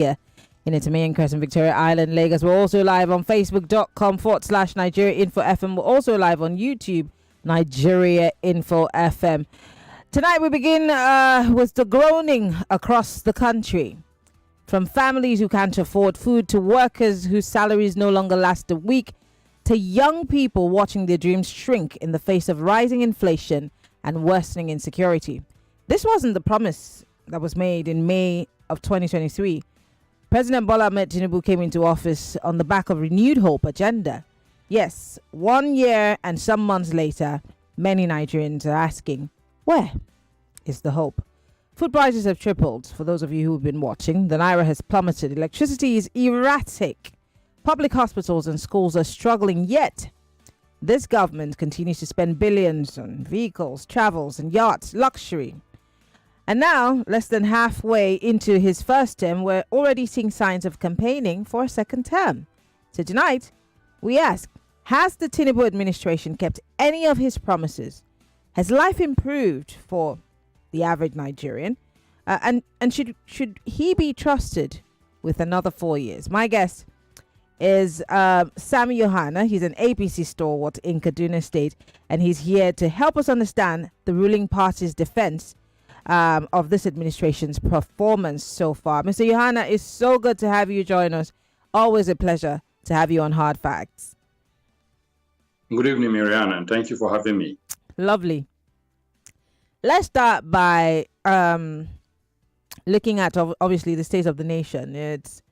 in Itamian Crescent, Victoria Island, Lagos. We're also live on facebook.com/Nigeria Info FM. We're also live on YouTube, Nigeria Info FM. Tonight we begin with the groaning across the country. From families who can't afford food, to workers whose salaries no longer last a week, to young people watching their dreams shrink in the face of rising inflation and worsening insecurity. This wasn't the promise that was made in May of 2023. President Bola Ahmed Tinubu came into office on the back of renewed hope agenda. Yes, 1 year and some months later, many Nigerians are asking, where is the hope? Food prices have tripled. For those of you who have been watching, the naira has plummeted. Electricity is erratic. Public hospitals and schools are struggling, yet this government continues to spend billions on vehicles, travels and yachts, luxury. And now, less than halfway into his first term, we're already seeing signs of campaigning for a second term. So tonight, we ask, has the Tinubu administration kept any of his promises? Has life improved for the average Nigerian? And should he be trusted with another 4 years? My guest is Sammy Yohanna. He's an APC stalwart in Kaduna State, and he's here to help us understand the ruling party's defense of this administration's performance so far. Mr. Yohanna, it's so good to have you join us. Always a pleasure to have you on Hard Facts. Good evening, Maryann, and thank you for having me. Lovely. Let's start by looking at obviously the state of the nation. It's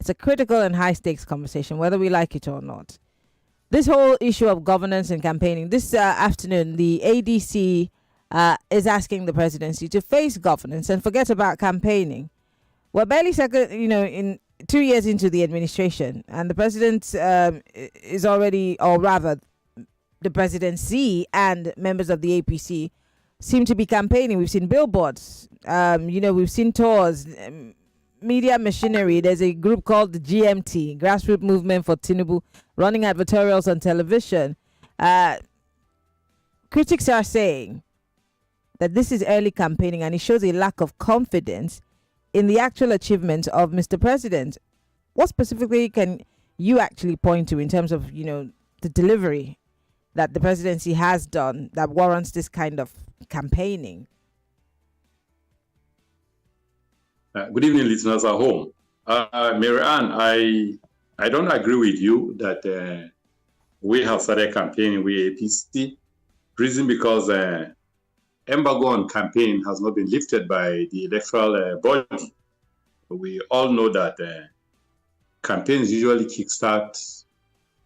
a critical and high stakes conversation, whether we like it or not. This whole issue of governance and campaigning. This afternoon, the ADC is asking the presidency to face governance and forget about campaigning. We're barely in 2 years into the administration, and the president is already, or rather, the presidency and members of the APC seem to be campaigning. We've seen billboards, we've seen tours, media machinery. There's a group called the GMT, Grassroots Movement for Tinubu, running advertorials on television. Critics are saying that this is early campaigning and it shows a lack of confidence in the actual achievements of Mr. President. What specifically can you actually point to in terms of, the delivery that the presidency has done that warrants this kind of campaigning? Good evening, listeners at home. Maryann, I don't agree with you that we have started campaigning with APC. Reason because embargo on campaign has not been lifted by the electoral body. We all know that campaigns usually kickstart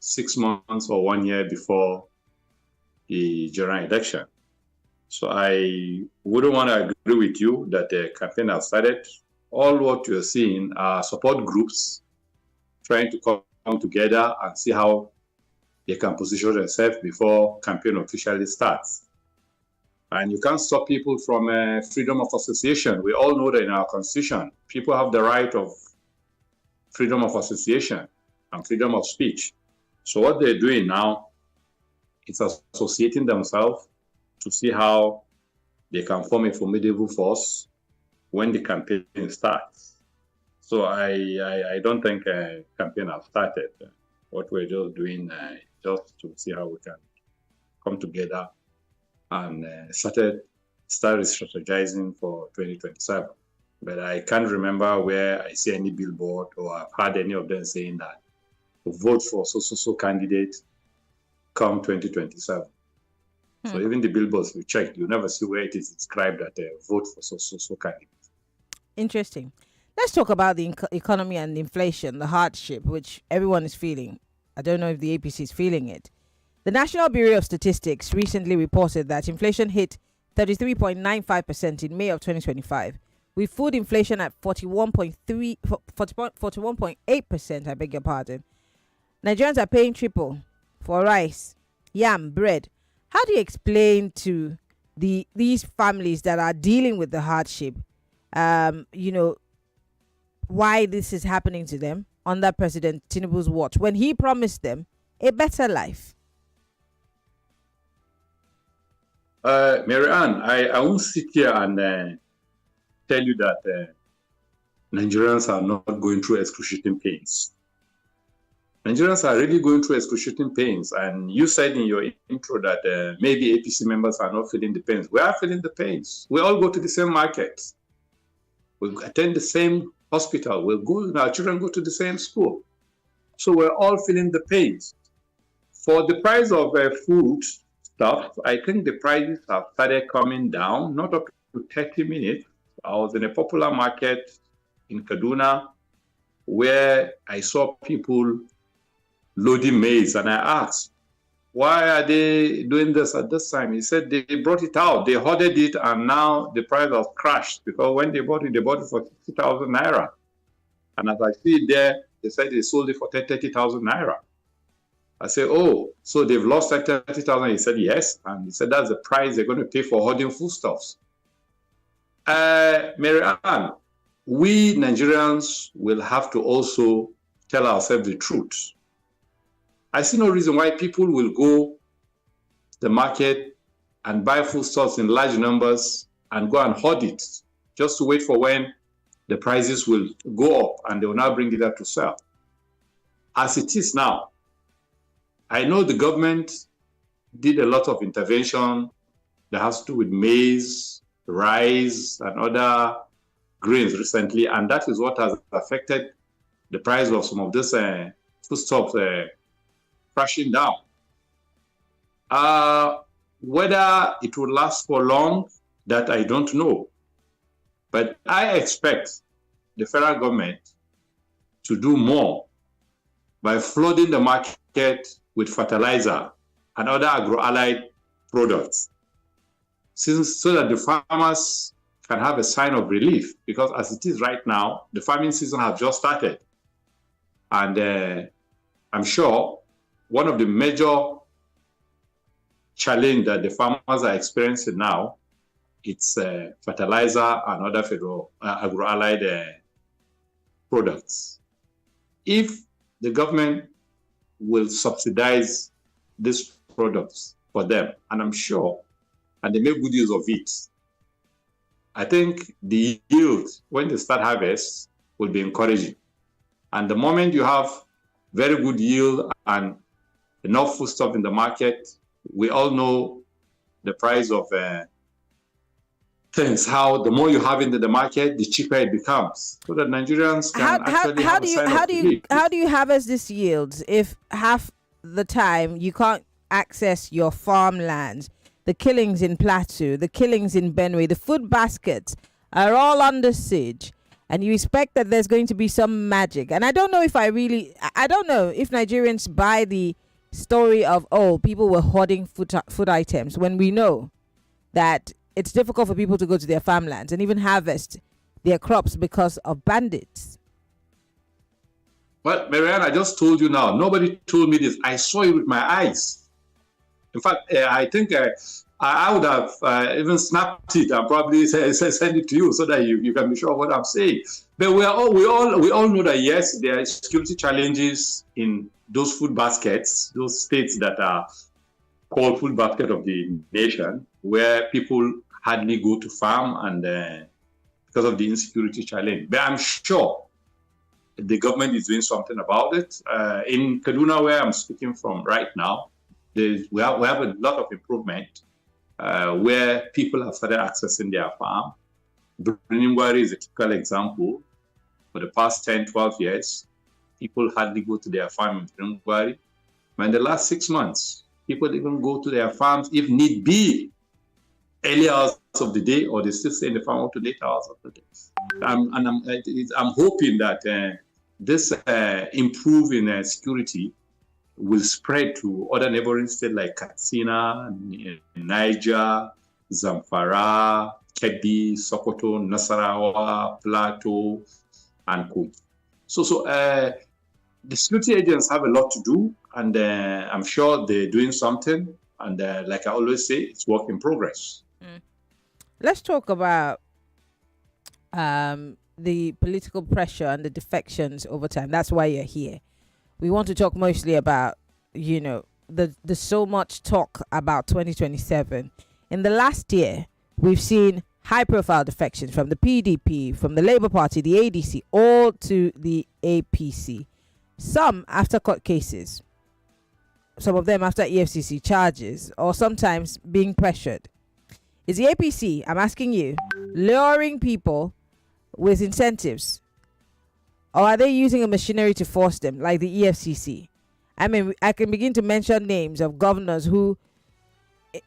6 months or 1 year before the general election. So I wouldn't want to agree with you that the campaign has started. All what you're seeing are support groups trying to come together and see how they can position themselves before campaign officially starts. And you can't stop people from freedom of association. We all know that in our constitution, people have the right of freedom of association and freedom of speech. So what they're doing now is associating themselves to see how they can form a formidable force when the campaign starts. So I don't think a campaign has started. What we're just doing just to see how we can come together and start strategizing for 2027. But I can't remember where I see any billboard or I've heard any of them saying that to vote for so candidate come 2027. So even the billboards we checked, you never see where it is described that vote for so candidate. Interesting. Let's talk about the economy and inflation, the hardship, which everyone is feeling. I don't know if the APC is feeling it. The National Bureau of Statistics recently reported that inflation hit 33.95% in May of 2025, with food inflation at 41.8%, I beg your pardon. Nigerians are paying triple for rice, yam, bread. How do you explain to these families that are dealing with the hardship, why this is happening to them under President Tinubu's watch when he promised them a better life? Maryann, I won't sit here and tell you that Nigerians are not going through excruciating pains. Nigerians are really going through excruciating pains. And you said in your intro that maybe APC members are not feeling the pains. We are feeling the pains. We all go to the same market. We attend the same hospital. Our children go to the same school. So we're all feeling the pains. For the price of food stuff, I think the prices have started coming down, not up to 30 minutes. I was in a popular market in Kaduna where I saw people loading maize, and I asked, why are they doing this at this time? He said they brought it out, they hoarded it, and now the price has crashed because when they bought it for 60,000 naira. And as I see it there, they said they sold it for 30,000 naira. I said, oh, so they've lost 30,000? He said, yes. And he said, that's the price they're going to pay for hoarding foodstuffs. Maryann, we Nigerians will have to also tell ourselves the truth. I see no reason why people will go to the market and buy foodstuffs in large numbers and go and hoard it just to wait for when the prices will go up and they will now bring it up to sell. As it is now, I know the government did a lot of intervention that has to do with maize, rice, and other grains recently, and that is what has affected the price of some of this foodstuffs crashing down. Whether it will last for long, that I don't know. But I expect the federal government to do more by flooding the market with fertilizer and other agro-allied products, so that the farmers can have a sign of relief. Because as it is right now, the farming season has just started. And I'm sure one of the major challenge that the farmers are experiencing now, it's fertilizer and other agro-allied products. If the government will subsidize these products for them, and I'm sure, and they make good use of it, I think the yield, when they start harvest, will be encouraging. And the moment you have very good yield and enough foodstuff in the market, we all know the price of things, how the more you have into the market, the cheaper it becomes. So that Nigerians can how do you harvest this yields if half the time you can't access your farmlands? The killings in Plateau, the killings in Benue, the food baskets are all under siege, and you expect that there's going to be some magic. And I don't know if Nigerians buy the story of, oh, people were hoarding food items, when we know that it's difficult for people to go to their farmlands and even harvest their crops because of bandits. Well, Maryann, I just told you now. Nobody told me this. I saw it with my eyes. In fact, I think I would have even snapped it and probably send it to you so that you can be sure of what I'm saying. But we all know that, yes, there are security challenges in those food baskets, those states that are called food basket of the nation, where people hardly go to farm and because of the insecurity challenge. But I'm sure the government is doing something about it. In Kaduna, where I'm speaking from right now, we have a lot of improvement where people have started accessing their farm. Birningbari is a typical example. For the past 10, 12 years, people hardly go to their farm in Birningbari. But in the last 6 months, people even go to their farms if need be, early hours of the day, or they still stay in the farm up to late hours of the day. I'm hoping that this improving security will spread to other neighboring states like Katsina, Niger, Zamfara, Kebbi, Sokoto, Nasarawa, Plateau, and Kogi. So the security agents have a lot to do, and I'm sure they're doing something. And like I always say, it's work in progress. Let's talk about the political pressure and the defections over time. That's why you're here. We want to talk mostly about, the so much talk about 2027. In the last year, we've seen high-profile defections from the PDP, from the Labour Party, the ADC, all to the APC. Some after court cases, some of them after EFCC charges, or sometimes being pressured. Is the APC, I'm asking you, luring people with incentives, or are they using a machinery to force them, like the EFCC? I mean, I can begin to mention names of governors who,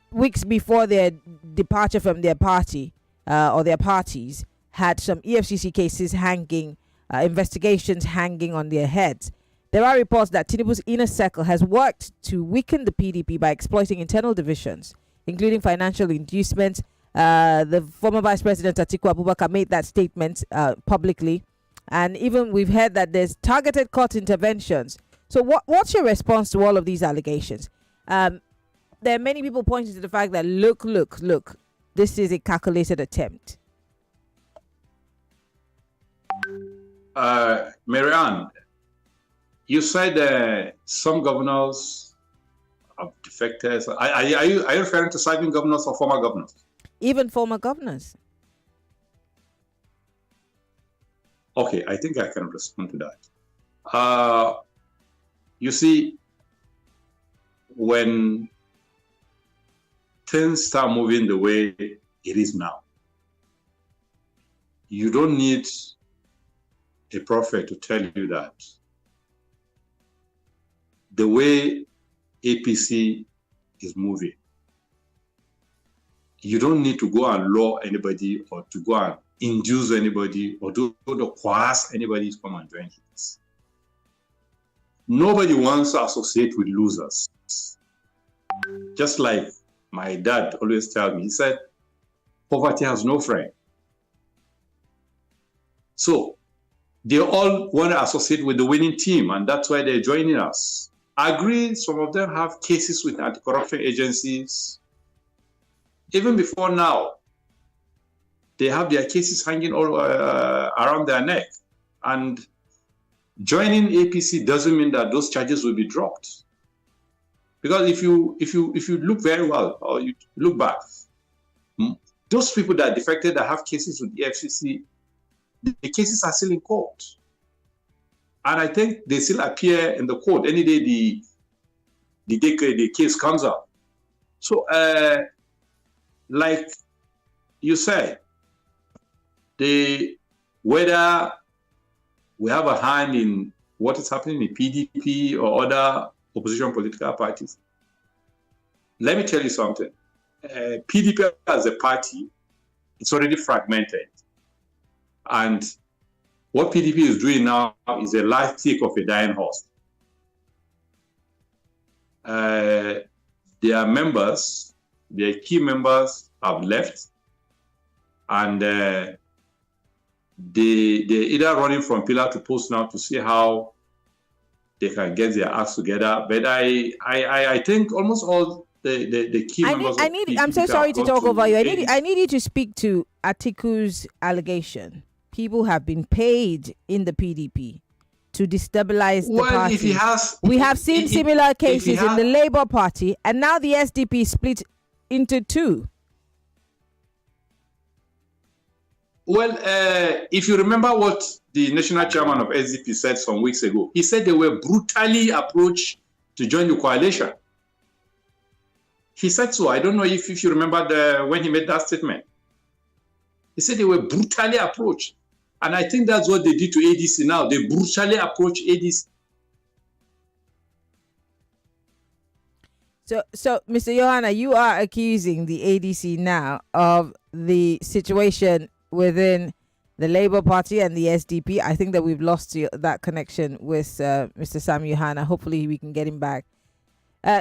weeks before their departure from their party or their parties, had some EFCC cases hanging, investigations hanging on their heads. There are reports that Tinubu's inner circle has worked to weaken the PDP by exploiting internal divisions, including financial inducements. The former Vice President Atiku Abubakar made that statement publicly. And even we've heard that there's targeted court interventions. So what's your response to all of these allegations? There are many people pointing to the fact that, look, this is a calculated attempt. Maryann, you said some governors have defected. Are you referring to serving governors or former governors? Even former governors. Okay, I think I can respond to that. You see, when things start moving the way it is now, you don't need a prophet to tell you that the way APC is moving, you don't need to go and law anybody or to go and induce anybody or to coerce anybody to come and join this. Nobody wants to associate with losers. Just like my dad always tells me, he said, poverty has no friend. So they all want to associate with the winning team, and that's why they're joining us. I agree, some of them have cases with anti-corruption agencies. Even before now, they have their cases hanging all around their neck. And joining APC doesn't mean that those charges will be dropped. Because if you look very well, or you look back, those people that defected that have cases with the FCC, the cases are still in court. And I think they still appear in the court any day the case comes up. So, like you said, whether we have a hand in what is happening in PDP or other opposition political parties, let me tell you something. PDP as a party, it's already fragmented. And what PDP is doing now is a life take of a dying horse. Their members, their key members have left, and they're either running from pillar to post now to see how they can get their acts together. But I think almost all the key members of PDP I'm so sorry to talk over you. I ADC. need you to speak to Atiku's allegation. People have been paid in the PDP to destabilize the party. If he has, we have seen similar cases in the Labour Party, and now the SDP split into two. Well, if you remember what the national chairman of SDP said some weeks ago, he said they were brutally approached to join the coalition. He said so. I don't know if you remember when he made that statement. He said they were brutally approached. And I think that's what they did to ADC now. They brutally approach ADC. So, Mr. Yohanna, you are accusing the ADC now of the situation within the Labour Party and the SDP. I think that we've lost that connection with Mr. Sam Yohanna. Hopefully we can get him back.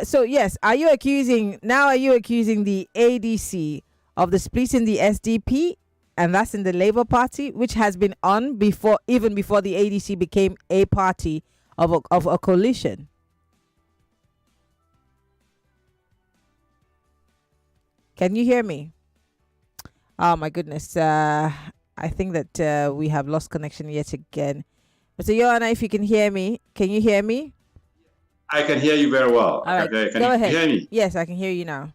So yes, are you accusing the ADC of the split in the SDP, and that's in the Labour Party, which has been on even before the ADC became a party of a coalition? Can you hear me? Oh my goodness. I think that we have lost connection yet again. Mr. Yohanna, if you can hear me, can you hear me? I can hear you very well. All right, Can go you ahead. hear me? Yes, I can hear you now.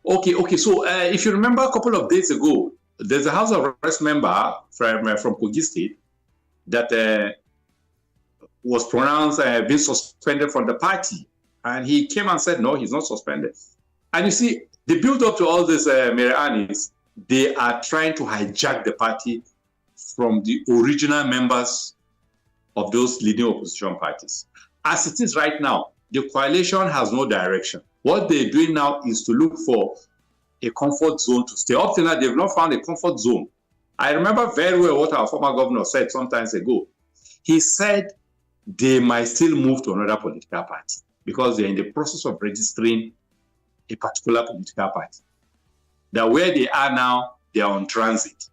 Okay. So if you remember a couple of days ago, there's a House of Arrest member from Kogi State that was pronounced being suspended from the party. And he came and said, no, he's not suspended. And you see, the build up to all this, Maryann, is they are trying to hijack the party from the original members of those leading opposition parties. As it is right now, the coalition has no direction. What they're doing now is to look for a comfort zone to stay. Up till now, they've not found a comfort zone. I remember very well what our former governor said some time ago. He said they might still move to another political party because they're in the process of registering a particular political party. That where they are now, they are on transit.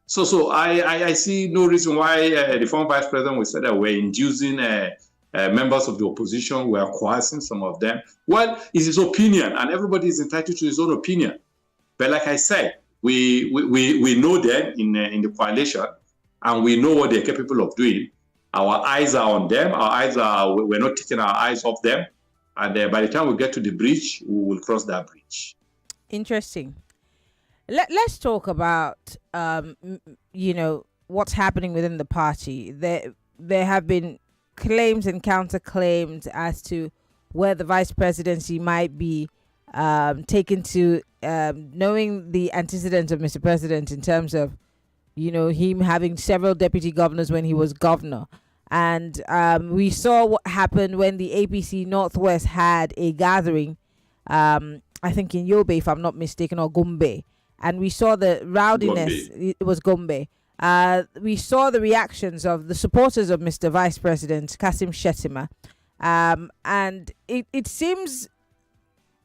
So I see no reason why the former vice president would say that we're inducing members of the opposition, we're coercing some of them. Well, it's his opinion, and everybody is entitled to his own opinion. But like I said, we know them in the coalition, and we know what they're capable of doing. Our eyes are on them. We're not taking our eyes off them. And by the time we get to the bridge, we will cross that bridge. Interesting. Let's talk about, what's happening within the party. There have been claims and counterclaims as to where the vice presidency might be taken to, knowing the antecedents of Mr. President in terms of, him having several deputy governors when he was governor. And we saw what happened when the APC Northwest had a gathering, I think in Yobe, if I'm not mistaken, or Gombe. And we saw the rowdiness. It was Gombe. We saw the reactions of the supporters of Mr. Vice President Kassim Shettima. And it seems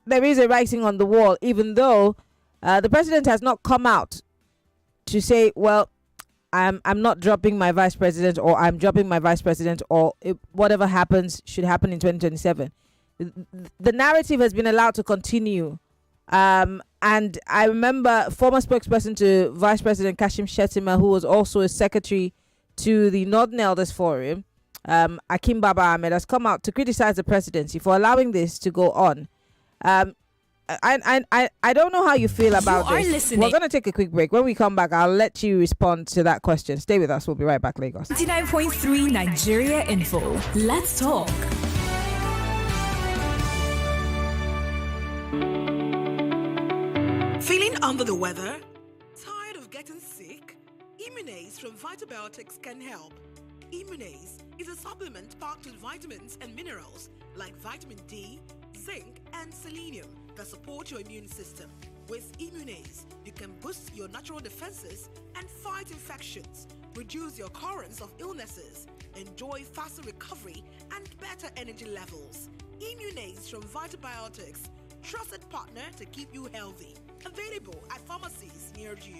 there is a writing on the wall, even though the president has not come out to say, well, I'm not dropping my vice president, or I'm dropping my vice president, or whatever happens should happen in 2027. The narrative has been allowed to continue. And I remember former spokesperson to Vice President Kassim Shettima, who was also a secretary to the Northern Elders Forum, Akim Baba Ahmed, has come out to criticize the presidency for allowing this to go on. I don't know how you feel about this. Listening. We're going to take a quick break. When we come back, I'll let you respond to that question. Stay with us. We'll be right back, Lagos. 99.3 Nigeria Info. Let's talk. Feeling under the weather? Tired of getting sick? Immunase from Vitabiotics can help. Immunase is a supplement packed with vitamins and minerals like vitamin D, zinc, and selenium that support your immune system. With Immunase, you can boost your natural defenses and fight infections, reduce your occurrence of illnesses, enjoy faster recovery, and better energy levels. Immunase from Vitabiotics, trusted partner to keep you healthy. Available at pharmacies near you.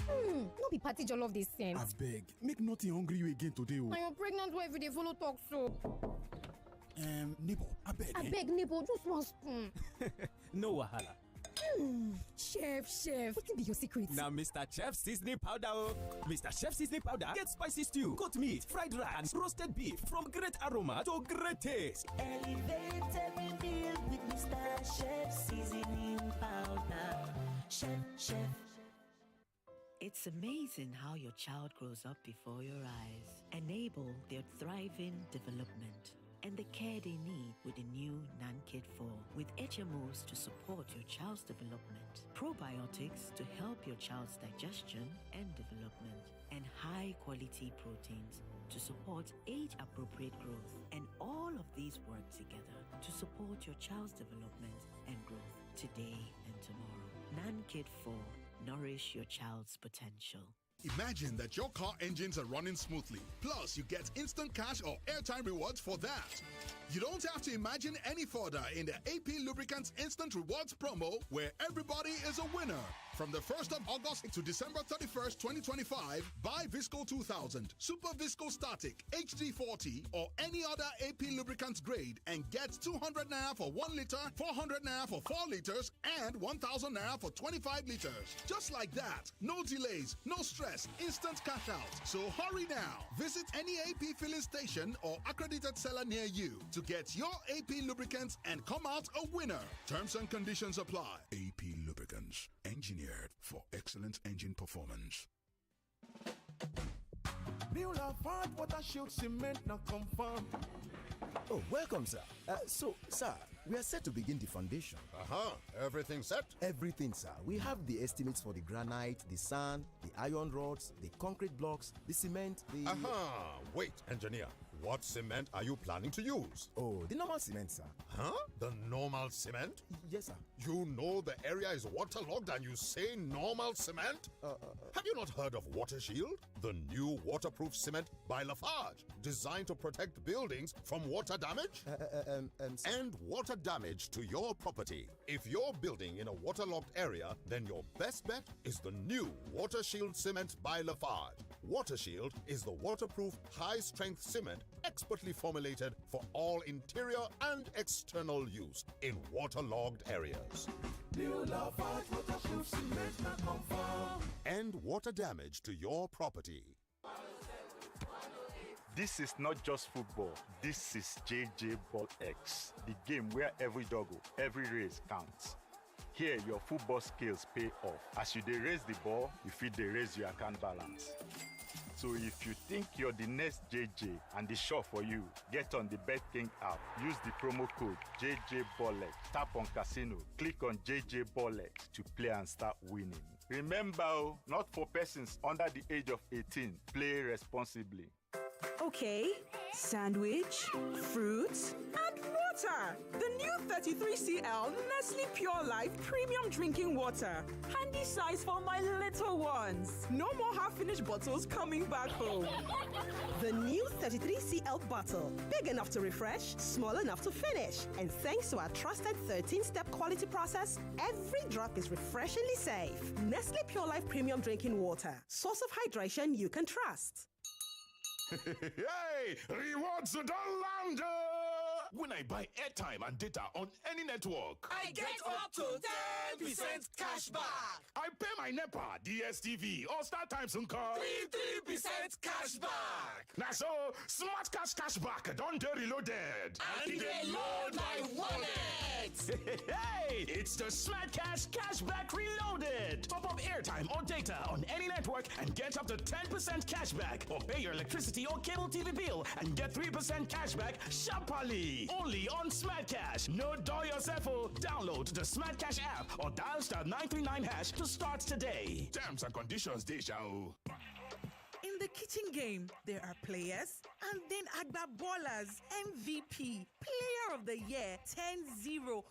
No be party jollof this scent. Abeg, make nothing hungry you again today. I am pregnant wife dey follow talk so. Neighbor, abeg. Abeg, neighbor, just one spoon. No wahala. Chef, wetin be your secret? Now, Mr. Chef Seasoning Powder. Mr. Chef Seasoning Powder get spicy stew, goat meat, fried rice, and roasted beef from great aroma to great taste. Elevate every meal with Mr. Chef Seasoning Powder. Chef. It's amazing how your child grows up before your eyes. Enable their thriving development and the care they need with the new NanKid 4, with HMOs to support your child's development, probiotics to help your child's digestion and development, and high-quality proteins to support age-appropriate growth. And all of these work together to support your child's development and growth today and tomorrow. NanKid 4, nourish your child's potential. Imagine that your car engines are running smoothly. Plus, you get instant cash or airtime rewards for that. You don't have to imagine any further in the AP Lubricants Instant Rewards promo, where everybody is a winner. From the 1st of August to December 31st, 2025, buy Visco 2000, Super Visco Static, HD40, or any other AP lubricants grade and get 200 naira for 1 liter, 400 naira for 4 liters, and 1,000 naira for 25 liters. Just like that. No delays, no stress, instant cash out. So hurry now. Visit any AP filling station or accredited seller near you to get your AP lubricants and come out a winner. Terms and conditions apply. AP Lubricants, engineered for excellent engine performance. New Lafarge Water Shield Cement now confirm. Oh, welcome, sir. Sir, we are set to begin the foundation. Everything set? Everything, sir. We have the estimates for the granite, the sand, the iron rods, the concrete blocks, the cement, the... Wait, engineer. What cement are you planning to use? Oh, the normal cement, sir. Huh? The normal cement? Yes, sir. You know the area is waterlogged and you say normal cement? Have you not heard of Water Shield? The new waterproof cement by Lafarge, designed to protect buildings from water damage and water damage to your property. If you're building in a waterlogged area, then your best bet is the new Water Shield cement by Lafarge. Water Shield is the waterproof, high-strength cement expertly formulated for all interior and external use in waterlogged areas. And water damage to your property. This is not just football. This is JJ Ball X, the game where every juggle, every race counts. Here, your football skills pay off. As you dey raise the ball, you fit dey raise your account balance. So if you think you're the next JJ and the shot for you, get on the BetKing app. Use the promo code JJBallX. Tap on casino. Click on JJBallX to play and start winning. Remember, not for persons under the age of 18. Play responsibly. Okay, sandwich, fruits, and water. The new 33cl Nestle Pure Life Premium Drinking Water. Handy size for my little ones. No more half-finished bottles coming back home. The new 33cl bottle. Big enough to refresh, small enough to finish. And thanks to our trusted 13-step quality process, every drop is refreshingly safe. Nestle Pure Life Premium Drinking Water. Source of hydration you can trust. Hey, rewards to the land! When I buy airtime and data on any network, I get up to 10% cash back. I pay my NEPA, DSTV, or StarTimes Sunko 3% cash back. Now so, Smart Cash back don't get reloaded. And they load my wallet. Hey, it's the Smart Cash Cashback Reloaded. Top up airtime or data on any network and get up to 10% cashback. Or pay your electricity or cable TV bill and get 3% cashback sharply. Only on Smart Cash. No dull yourself. Download the Smart Cash app or dial *939# to start today. Terms and conditions, deja. In the kitchen game, there are players and then Agba Ballers, MVP, Player of the Year, 10-0, no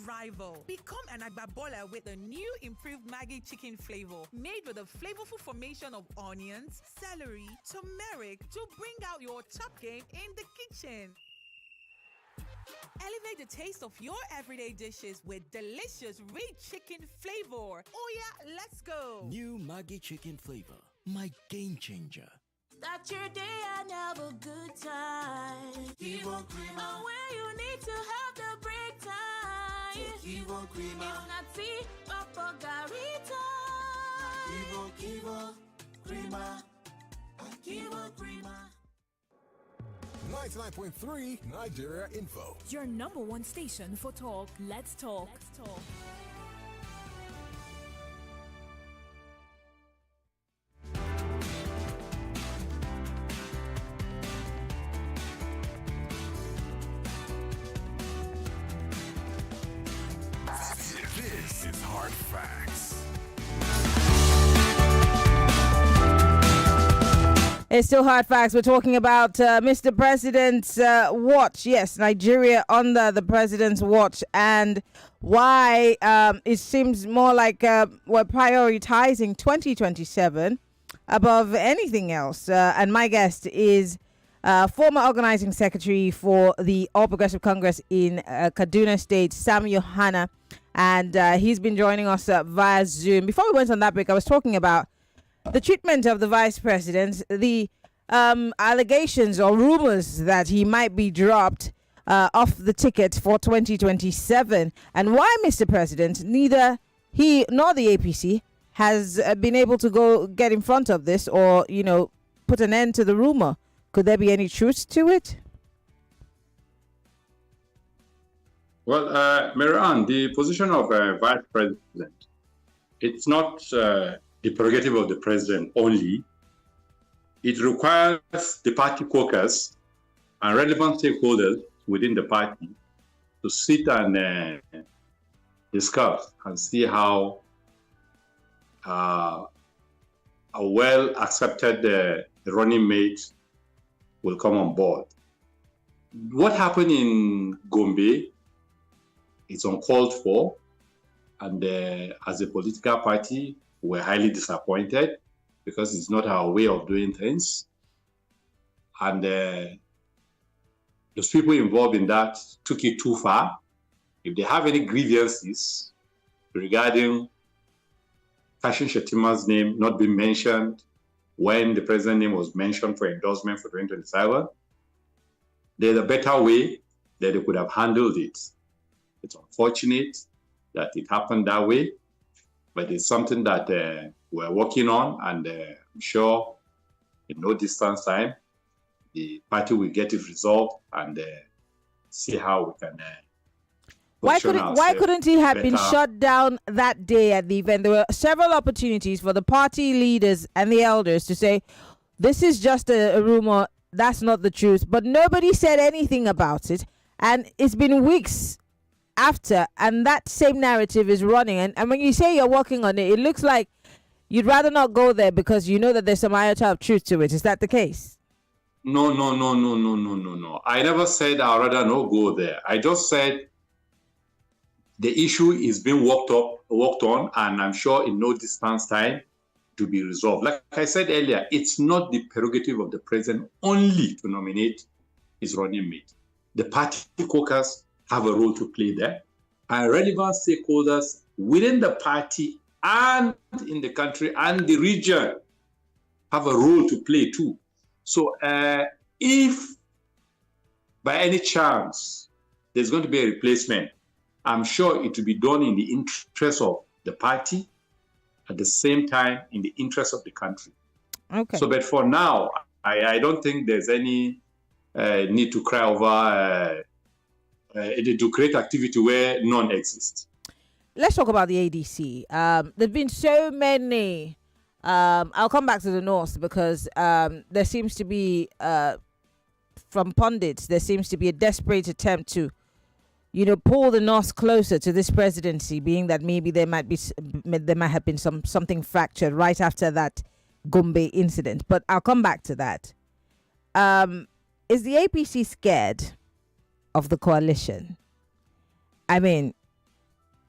rival. Become an Agba Baller with a new improved Maggi chicken flavor made with a flavorful formation of onions, celery, turmeric to bring out your top game in the kitchen. Elevate the taste of your everyday dishes with delicious rich chicken flavor. Oh yeah, let's go. New Maggi chicken flavor, my game changer. Start your day and have a good time. Kivo Krima. And where you need to have the break time. Kivo Krima. It's not tea, Papa Garita. Kivo Krima. Kivo Krima. 99.3 Nigeria Info. Your number one station for talk. Let's talk. Let's talk. This is Hard Facts. It's still hard facts. We're talking about Mr. President's watch. Yes, Nigeria under the President's watch, and why it seems more like we're prioritizing 2027 above anything else. And my guest is former organizing secretary for the All Progressive Congress in Kaduna State, Yohanna. and he's been joining us via Zoom. Before we went on that break, I was talking about the treatment of the vice president, the allegations or rumors that he might be dropped off the ticket for 2027, and why, Mr. President, neither he nor the APC has been able to go get in front of this or, put an end to the rumor. Could there be any truth to it? Well, Maryann, the position of vice president, it's not the prerogative of the president only. It requires the party caucus and relevant stakeholders within the party to sit and discuss and see how a well-accepted running mate will come on board. What happened in Gombe is uncalled for, and as a political party, we're highly disappointed because it's not our way of doing things. And those people involved in that took it too far. If they have any grievances regarding Fashion Shettima's name not being mentioned when the president's name was mentioned for endorsement for 2027, there's a better way that they could have handled it. It's unfortunate that it happened that way, but it's something that we're working on, and I'm sure in no distance time, the party will get it resolved and see how we can. Why couldn't he have been shut down that day at the event? There were several opportunities for the party leaders and the elders to say, this is just a rumor, that's not the truth. But nobody said anything about it. And it's been weeks after, and that same narrative is running. And when you say you're working on it, it looks like you'd rather not go there because you know that there's some iota of truth to it. Is that the case? No. I never said I'd rather not go there. I just said the issue is being worked on, and I'm sure in no distance time to be resolved. Like I said earlier, it's not the prerogative of the president only to nominate his running mate. The party caucus have a role to play there, and relevant stakeholders within the party and in the country and the region have a role to play too. So if by any chance there's going to be a replacement, I'm sure it will be done in the interest of the party, at the same time in the interest of the country. Okay. So, but for now, I don't think there's any need to cry over to create activity where none exists. Let's talk about the ADC. There've been so many. I'll come back to the north because there seems to be, from pundits, there seems to be a desperate attempt to pull the North closer to this presidency, being that maybe there might have been something fractured right after that Gombe incident. But I'll come back to that. Is the APC scared of the coalition? I mean,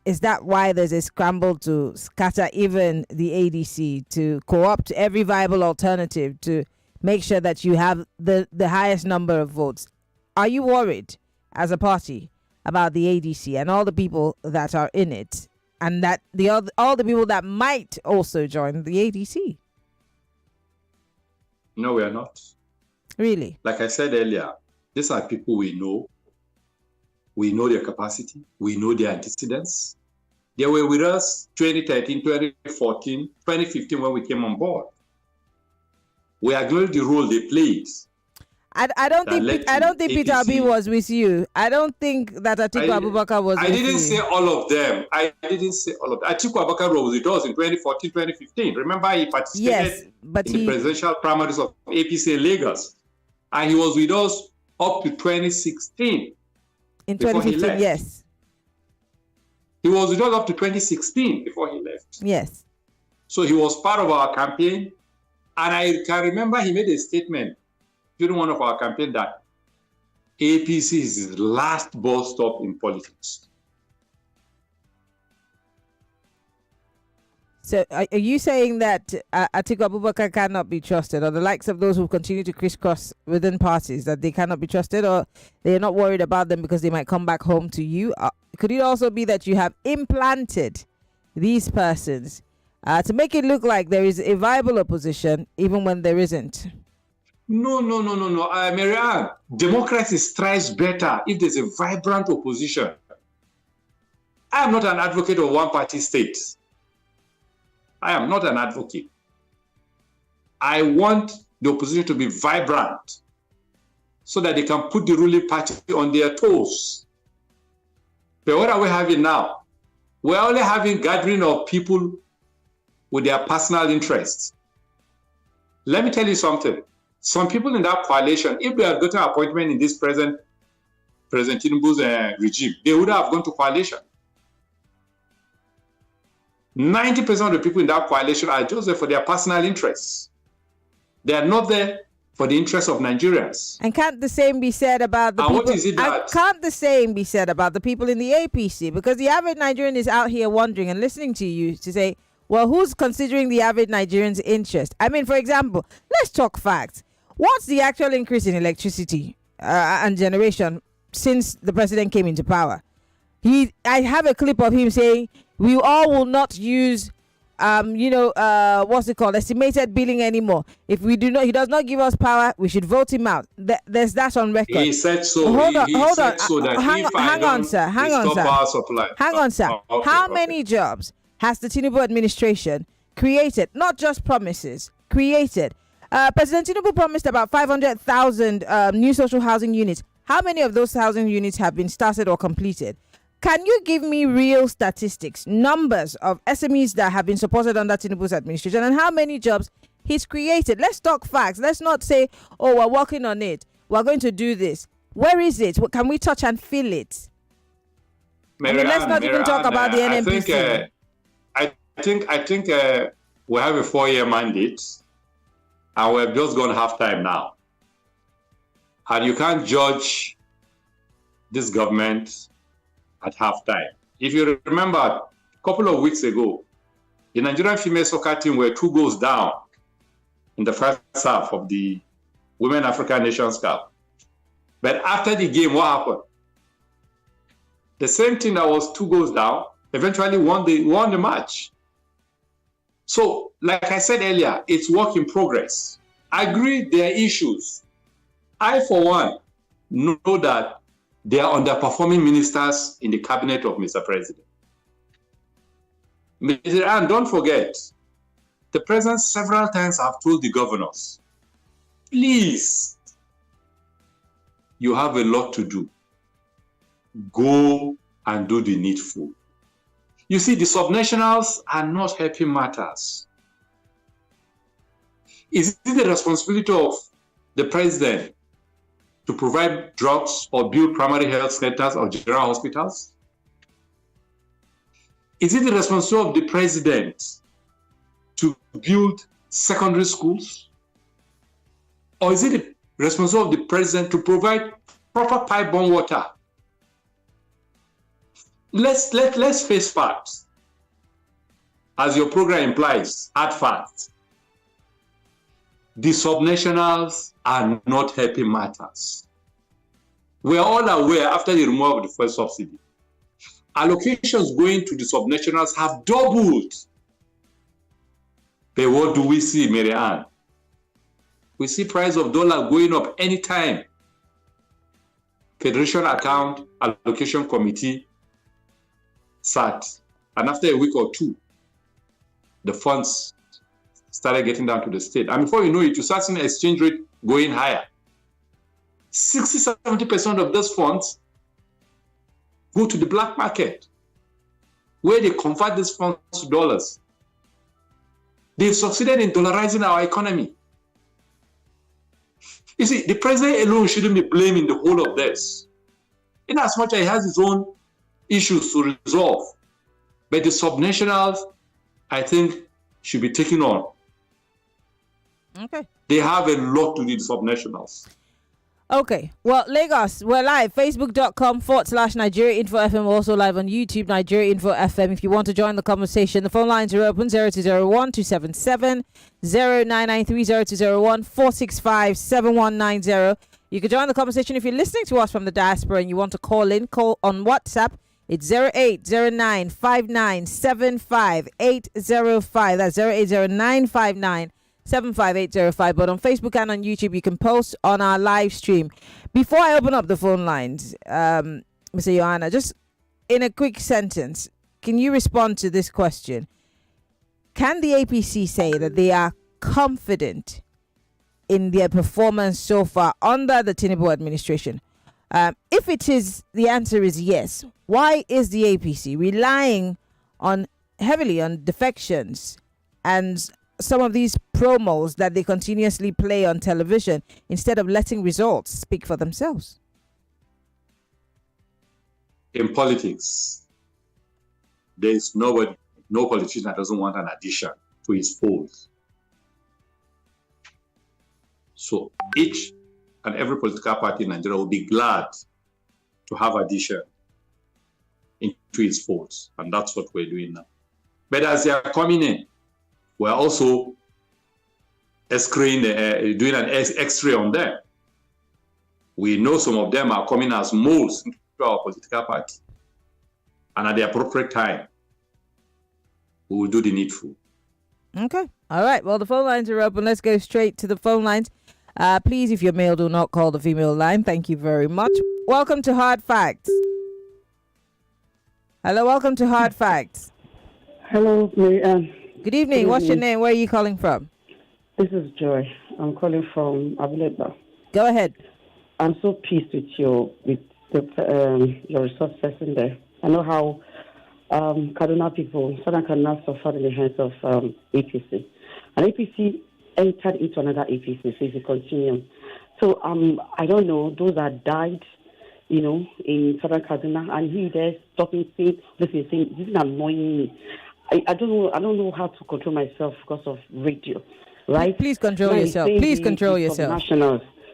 is that why there's a scramble to scatter even the ADC, to co-opt every viable alternative to make sure that you have the highest number of votes? Are you worried as a party about the ADC and all the people that are in it, and that all the people that might also join the ADC? No, we are not. Really? Like I said earlier, these are people we know. We know their capacity. We know their antecedents. They were with us 2013, 2014, 2015 when we came on board. We acknowledge the role they played. I don't think Peter Obi was with you. I don't think that Atiku Abubakar was with you. I didn't say all of them. Atiku Abubakar was with us in 2014, 2015. Remember, he participated in the presidential primaries of APC in Lagos. And he was with us up to 2016. In 2015, yes. He was with us up to 2016 before he left. Yes. So he was part of our campaign. And I can remember he made a statement during one of our campaigns that APC is his last bus stop in politics. So are you saying that Atiku Abubakar cannot be trusted, or the likes of those who continue to crisscross within parties, that they cannot be trusted, or they're not worried about them because they might come back home to you? could it also be that you have implanted these persons to make it look like there is a viable opposition even when there isn't? No. Maryann, democracy strives better if there's a vibrant opposition. I am not an advocate of one-party states. I am not an advocate. I want the opposition to be vibrant so that they can put the ruling party on their toes. But what are we having now? We're only having gathering of people with their personal interests. Let me tell you something. Some people in that coalition, if they had gotten an appointment in this President Tinubu's regime, they would have gone to coalition. 90% of the people in that coalition are just there for their personal interests. They are not there for the interests of Nigerians. And can't the same be said about the people? What is it that? Can't the same be said about the people in the APC? Because the average Nigerian is out here wondering and listening to you to say, well, who's considering the average Nigerian's interest? I mean, for example, let's talk facts. What's the actual increase in electricity and generation since the president came into power? I have a clip of him saying, we all will not use estimated billing anymore. If he does not give us power, we should vote him out. There's that on record. He said so. Hold on. Hang on, sir. How many jobs has the Tinubu administration created? Not just promises, created. President Tinubu promised about 500,000 new social housing units. How many of those housing units have been started or completed? Can you give me real statistics, numbers of SMEs that have been supported under Tinubu's administration and how many jobs he's created? Let's talk facts. Let's not say, oh, we're working on it. We're going to do this. Where is it? Can we touch and feel it? Let's not even talk about the NMPC. I think we have a 4-year mandate and we've just gone half time now. And you can't judge this government at halftime. If you remember, a couple of weeks ago, the Nigerian female soccer team were 2 goals down in the first half of the Women African Nations Cup. But after the game, what happened? The same team that was 2 goals down eventually won the match. So, like I said earlier, it's work in progress. I agree there are issues. I, for one, know that there are underperforming ministers in the cabinet of Mr. President. And don't forget, the president several times have told the governors, please, you have a lot to do. Go and do the needful. You see, the subnationals are not helping matters. Is it the responsibility of the president to provide drugs or build primary health centers or general hospitals? Is it the responsibility of the president to build secondary schools? Or is it the responsibility of the president to provide proper pipe-borne water? Let's face facts. As your program implies, hard facts. The subnationals are not helping matters. We are all aware after the removal of the fuel subsidy, allocations going to the subnationals have doubled. But what do we see, Maryann? We see price of dollar going up anytime. Federation Account Allocation Committee sat, and after a week or two, the funds started getting down to the state. And before you know it, you start seeing exchange rate going higher. 60-70% of those funds go to the black market, where they convert these funds to dollars. They've succeeded in dollarizing our economy. You see, the president alone shouldn't be blaming the whole of this, in as much as he has his own issues to resolve. But the subnationals, I think, should be taken on. Okay. They have a lot to do, the subnationals. Okay. Well, Lagos, we're live. Facebook.com/Nigeria Info FM. We're also live on YouTube, Nigeria Info FM. If you want to join the conversation, the phone lines are open 0201 277 0993 0201 465 7190. You can join the conversation if you're listening to us from the diaspora and you want to call in. Call on WhatsApp. It's 0809-5975805. That's 0809-5975805. But on Facebook and on YouTube, you can post on our live stream. Before I open up the phone lines, Mr. Yohanna, just in a quick sentence, can you respond to this question? Can the APC say that they are confident in their performance so far under the Tinubu administration? If the answer is yes, why is the APC relying heavily on defections and some of these promos that they continuously play on television instead of letting results speak for themselves? In politics, there is no politician that doesn't want an addition to his polls. So each and every political party in Nigeria will be glad to have addition into its polls, and that's what we're doing now. But as they are coming in, we're also doing an X-ray on them. We know some of them are coming as moles into our political party, and at the appropriate time, we will do the needful. Okay. All right. Well, the phone lines are open. Let's go straight to the phone lines. Please, if you're male, do not call the female line. Thank you very much. Welcome to Hard Facts. Hello, welcome to Hard Facts. Hello, Maryann. Good evening. What's your name? Where are you calling from? This is Joy. I'm calling from Abileba. Go ahead. I'm so pleased with your resource person there. I know how Kaduna people, Southern Kaduna, suffered in the hands of APC. And APC entered into another APC, so it's a continuum. So I don't know, those that died, in Southern Kaduna, and he there talking, saying, this is annoying me. I don't know how to control myself because of radio, right? Please control yourself. Please control yourself.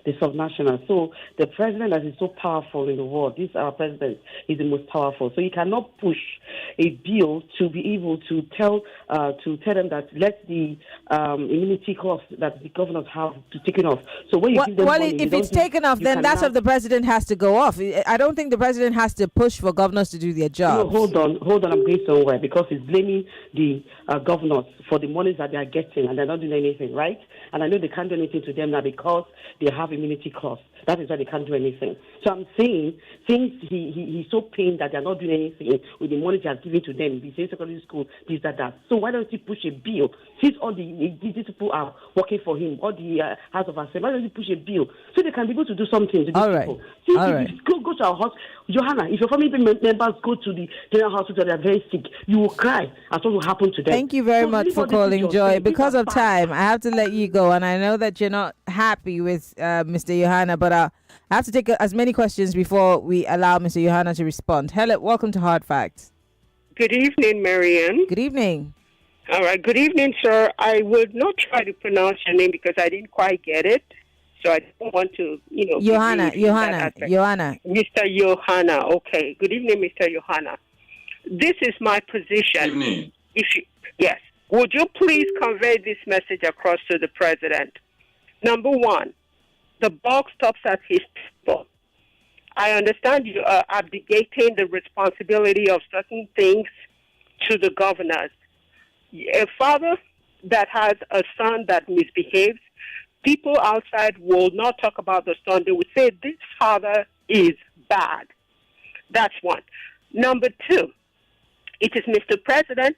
The subnationals. So the president that is so powerful in the world, this our president is the most powerful. So you cannot push a bill to be able to tell them that let the immunity clause that the governors have to take it off. So when you give them money, if it's taken off, then that's what the president has to go off. I don't think the president has to push for governors to do their job. No, hold on. I'm going somewhere because he's blaming the governors for the monies that they are getting and they're not doing anything, right? And I know they can't do anything to them now because they have immunity clause. That is why they can't do anything. So I'm saying, since he's so pained that they're not doing anything with the money he has given to them, the state secondary school, this, that. So why don't he push a bill? Since all these people are working for him, all the House of Assembly, why don't he push a bill so they can be able to do something to these people? See, if you go to our hospital, Yohanna, if your family members go to the general hospital, they're very sick, you will cry at what will happen to them. Thank you very much for calling, Joy. Because of time, I have to let you go, and I know that you're not happy with Mr. Yohanna, but I have to take as many questions before we allow Mr. Yohanna to respond. Hello, welcome to Hard Facts. Good evening, Maryann. Good evening. All right, good evening, sir. I would not try to pronounce your name because I didn't quite get it. So I don't want to, Yohanna. Mr. Yohanna. Okay. Good evening, Mr. Yohanna. This is my position. Good evening. Yes. Would you please convey this message across to the president? Number one, the buck stops at his table. I understand you are abdicating the responsibility of certain things to the governors. A father that has a son that misbehaves, people outside will not talk about the son. They would say, this father is bad. That's one. Number two, it is Mr. President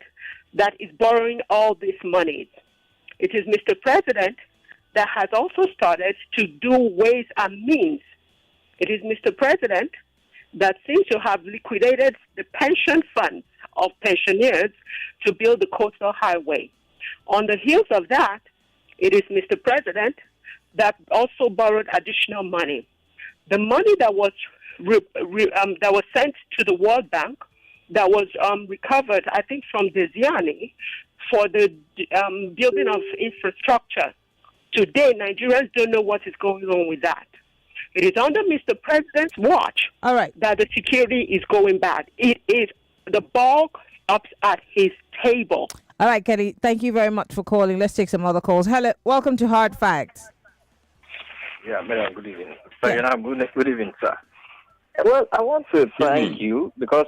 that is borrowing all these monies. It is Mr. President that has also started to do ways and means. It is Mr. President that seems to have liquidated the pension funds of pensioners to build the coastal highway. On the heels of that, it is Mr. President that also borrowed additional money. The money that was sent to the World Bank, that was recovered, I think, from Desiani for the building of infrastructure. Today, Nigerians don't know what is going on with that. It is under Mr. President's watch that the security is going bad. It is the ball stops at his table. All right, Kelly, thank you very much for calling. Let's take some other calls. Hello, welcome to Hard Facts. Yeah, madam, good evening. Good evening, sir. Well, I want to thank you because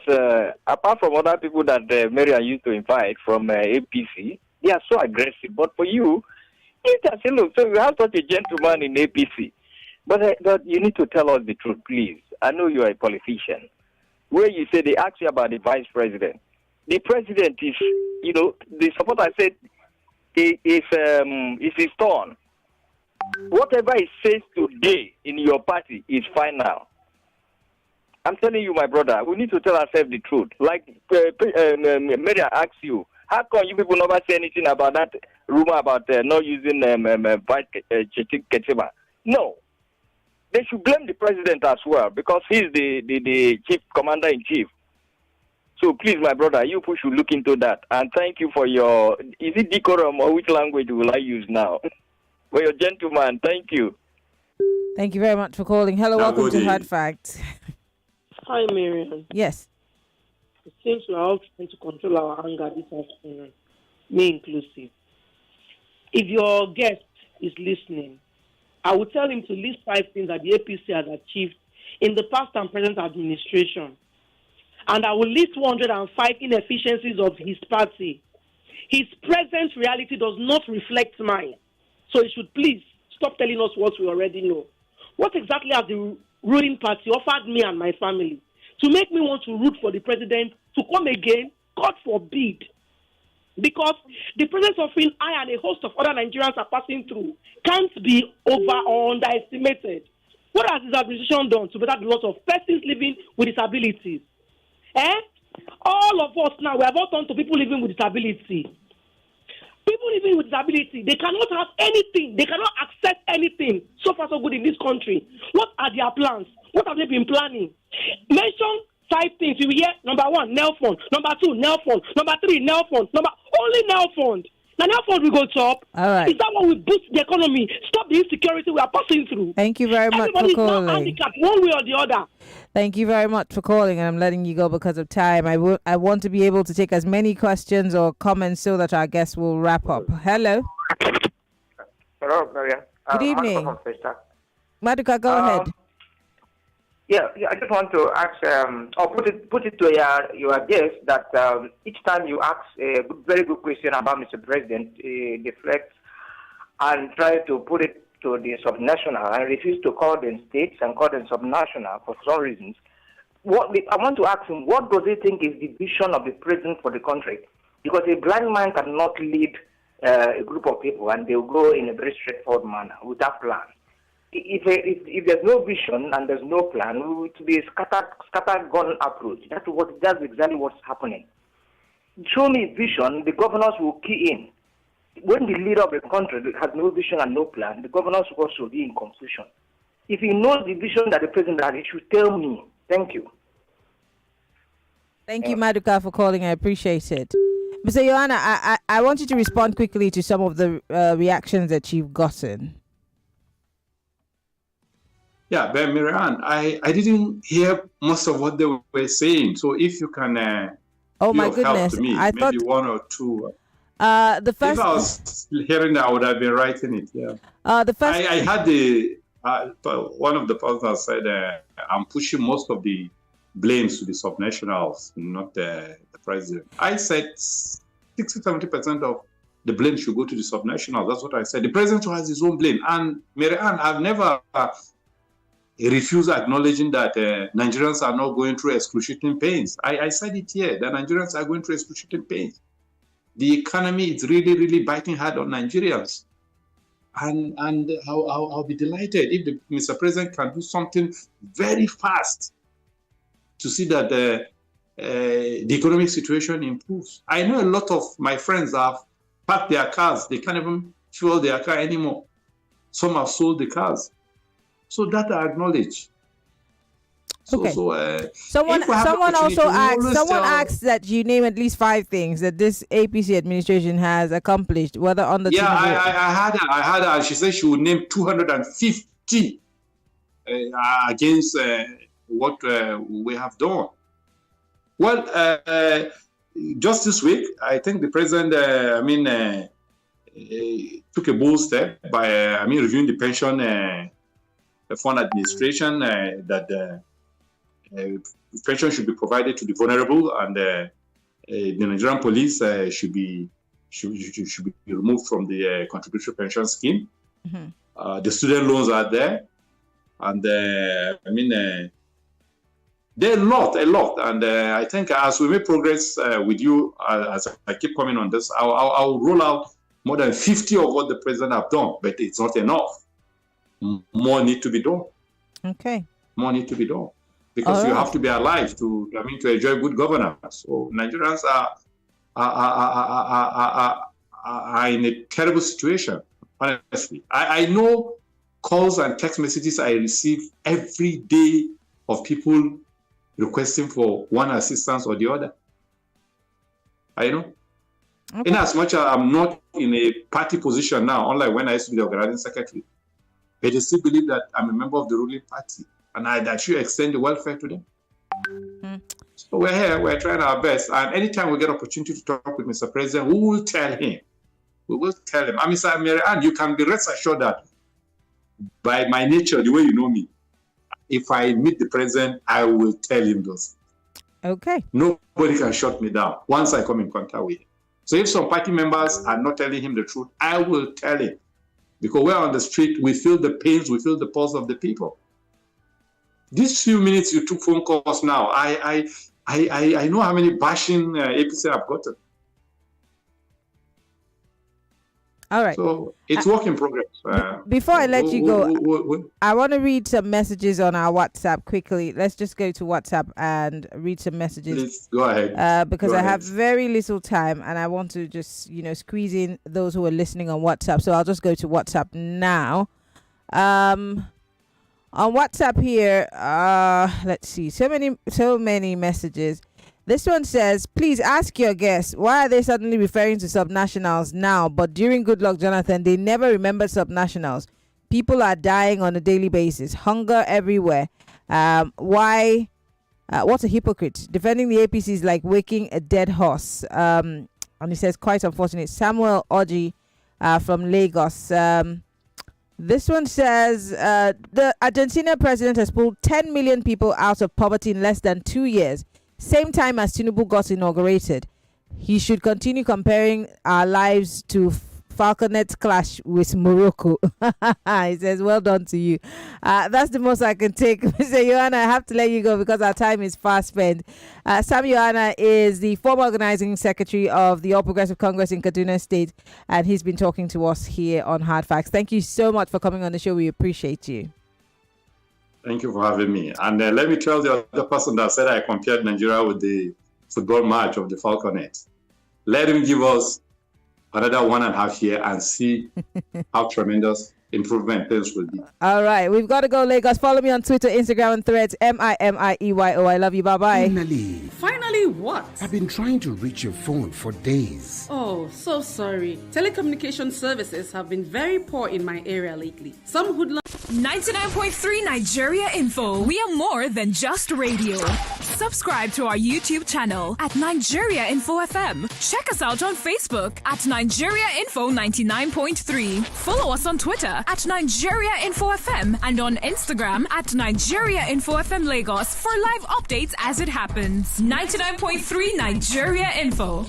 apart from other people that Maryann used to invite from APC, they are so aggressive. But for you, you just say, look, so you have such a gentleman in APC. But you need to tell us the truth, please. I know you are a politician. Where you say they ask you about the vice president. The president is, the supporter said is his turn. Whatever he says today in your party is final. I'm telling you, my brother, we need to tell ourselves the truth. Like Maryann asks you, how come you people never say anything about that rumor about not using Vice Ketima? No. They should blame the president as well because he's the chief commander-in-chief. So please, my brother, you people should look into that. And thank you for your, is it decorum or which language will I use now? For your gentleman, thank you. Thank you very much for calling. Hello, welcome to Hard Facts. Hi, Maryann. Yes. It seems we are all trying to control our anger this afternoon, me inclusive. If your guest is listening, I will tell him to list 5 things that the APC has achieved in the past and present administration. And I will list 105 inefficiencies of his party. His present reality does not reflect mine. So he should please stop telling us what we already know. What exactly has the ruling party offered me and my family to make me want to root for the president to come again? God forbid. Because the present suffering I and a host of other Nigerians are passing through can't be over or underestimated. What has this administration done to better the lot of persons living with disabilities? All of us now, we have all turned to people living with disability. People living with disability, they cannot have anything. They cannot access anything. So far, so good in this country. What are their plans? What have they been planning? Mention 5 things. You will hear, number 1, nail fund. Number 2, nail fund. Number 3, nail fund. Only nail fund. Now, nail fund we go top. All right. Is that what will boost the economy? Stop the insecurity we are passing through. Thank you very much for calling. Everybody is now handicapped one way or the other. Thank you very much for calling, and I'm letting you go because of time. I want to be able to take as many questions or comments so that our guests will wrap up. Hello. Hello, Maryann. Good evening. Maduka, go ahead. Yeah, I just want to ask, or put it to your guest that each time you ask a very good question about Mr. President, deflect and try to put it to the subnational and refuse to call them states and call them subnational for some reasons. I want to ask him, what does he think is the vision of the president for the country? Because a blind man cannot lead a group of people and they'll go in a very straightforward manner without plan. If there's no vision and there's no plan, it will be a scattergun approach. That's exactly what's happening. Show me vision, the governors will key in. When the leader of the country has no vision and no plan, the governors will also be in confusion. If he knows the vision that the president has, he should tell me. Thank you. Thank you, Maduka, for calling. I appreciate it. Mr. Yohanna, I want you to respond quickly to some of the reactions that you've gotten. Yeah, but Maryann, I didn't hear most of what they were saying. So if you can oh my goodness, to me, I maybe thought 1 or 2. The first. If I was hearing that, I would have been writing it. Yeah. The first. I had one of the persons said I'm pushing most of the blames to the subnationals, not the president. I said 60-70% of the blame should go to the subnationals. That's what I said. The president has his own blame. And Maryann, I've never refused acknowledging that Nigerians are not going through excruciating pains. I said it here, that Nigerians are going through excruciating pains. The economy is really, really biting hard on Nigerians. And I'll be delighted if Mr. President can do something very fast to see that the economic situation improves. I know a lot of my friends have packed their cars. They can't even fuel their car anymore. Some have sold the cars. So that I acknowledge. Okay. Someone also asked that you name at least 5 things that this APC administration has accomplished, whether on the I had her. She said she would name 250 against what we have done. Well, just this week, I think the president, took a bold step by, reviewing the pension fund administration that pension should be provided to the vulnerable, and the Nigerian police should be removed from the contributory pension scheme. Mm-hmm. The student loans are there, and there are a lot. And I think as we make progress with you, as I keep coming on this, I'll roll out more than 50 of what the president have done, but it's not enough. More need to be done. Okay. More need to be done, because you have to be alive to enjoy good governance. So Nigerians are in a terrible situation. Honestly, I know calls and text messages I receive every day of people requesting for one assistance or the other. I know. Okay. In as much as I'm not in a party position now, unlike when I used to be the organizing secretary, but they still believe that I'm a member of the ruling party, and I should extend the welfare to them. So we're here, we're trying our best, and anytime we get opportunity to talk with Mr. President, we will tell him. We will tell him. And Mr. Maryann, you can be rest assured that by my nature, the way you know me, if I meet the president, I will tell him those. Okay. Nobody can shut me down once I come in contact with him. So if some party members are not telling him the truth, I will tell him. Because we're on the street, we feel the pains, we feel the pulse of the people. These few minutes you took phone calls now, I know how many bashing APC I've gotten. All right. So it's work in progress. Before I let you go, I want to read some messages on our WhatsApp quickly. Let's just go to WhatsApp and read some messages. Please, go ahead. Because I have very little time and I want to just, squeeze in those who are listening on WhatsApp. So I'll just go to WhatsApp now. On WhatsApp here, let's see, so many messages. This one says, please ask your guests, why are they suddenly referring to subnationals now, but during Goodluck Jonathan, they never remembered subnationals? People are dying on a daily basis. Hunger everywhere. Why? What a hypocrite. Defending the APC is like waking a dead horse. And he says, quite unfortunate. Samuel Oji from Lagos. This one says, the Argentina president has pulled 10 million people out of poverty in less than 2 years. Same time as Tinubu got inaugurated. He should continue comparing our lives to Falconet's clash with Morocco. He says, well done to you. That's the most I can take. Mr. Yohanna, I have to let you go because our time is fast spent. Sam Yohanna is the former organizing secretary of the All Progressive Congress in Kaduna State, and he's been talking to us here on Hard Facts. Thank you so much for coming on the show. We appreciate you. Thank you for having me. And let me tell the other person that said I compared Nigeria with the football match of the Falconet. Let him give us another 1.5 years and see how tremendous improvement things will be. All right. We've got to go, Lagos. Follow me on Twitter, Instagram, and Threads. MIMIEYO. I love you. Bye-bye. Finally what? I've been trying to reach your phone for days. Oh, so sorry. Telecommunication services have been very poor in my area lately. Some hoodlums. 99.3 Nigeria Info. We are more than just radio. Subscribe to our YouTube channel at Nigeria Info FM. Check us out on Facebook at Nigeria Info 99.3. Follow us on Twitter at Nigeria Info FM and on Instagram at Nigeria Info FM Lagos for live updates as it happens. 99.3 Nigeria Info.